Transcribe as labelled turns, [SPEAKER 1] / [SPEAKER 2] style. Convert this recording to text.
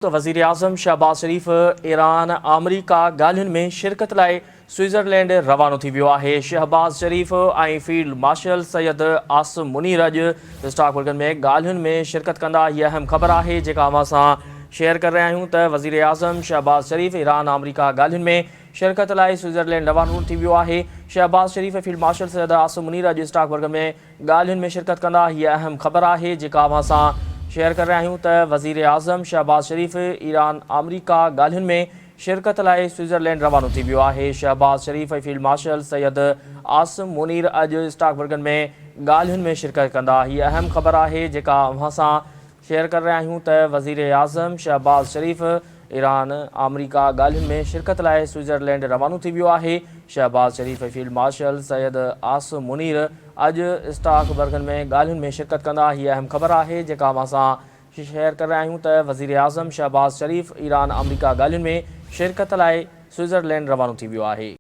[SPEAKER 1] तो वज़ीर आज़म शहबाज शरीफ़ ईरान अमरीका ॻाल्हियुनि में शिरकत लाइ स्विट्ज़रलैंड रवानो थी वियो आहे। शहबाज शरीफ़ ऐं फील्ड मार्शल सैयद आसिम मुनीर अॼु स्टॉकहोल्म में ॻाल्हियुनि में शिरकत कंदा। हीअ अहम ख़बर आहे जेका अवां सां शेयर करे रहिया आहियूं त वज़ीर आज़म शहबाज शरीफ़ ईरान अमरीका ॻाल्हियुनि में शिरकत लाइ स्विट्ज़रलैंड रवानो थी वियो आहे। शहबाज शरीफ़ फील्ड मार्शल सैयद आसिम मुनीर अॼु स्टॉकहोल्म में ॻाल्हियुनि में शिरकत कंदा। हीअ अहम ख़बर आहे जेका अवां सां शेयर कर रहे आहियूं त वज़ीर आज़म शहबाज शरीफ़ ईरान अमरीका ॻाल्हियुनि में शिरकत लाइ स्विट्ज़रलैंड रवानो थी वियो आहे। शहबाज शरीफ़ फील्ड मार्शल सैयद आसिम मुनीर अॼु स्टॉकहोल्म में ॻाल्हियुनि में शिरकत कंदा। हीअ अहम ख़बर आहे जेका अव्हां सां शेयर कर रहिया आहियूं त वज़ीर आज़म शहबाज शरीफ़ ईरान अमरीका ॻाल्हियुनि में शिरकत लाइ स्विट्ज़रलैंड रवानो थी वियो आहे। शहबाज शरीफ़ फील्ड मार्शल सैयद आसिम मुनीर अॼु स्टॉकहोल्म में ॻाल्हियुनि में शिरकत कंदा। हीअ अहम ख़बर आहे जेका अवां सां शेयर कर रहिया आहियूं त वज़ीर आज़म शहबाज शरीफ़ ईरान अमरीका ॻाल्हियुनि में शिरकत लाइ स्विट्ज़रलैंड रवानो थी वियो आहे।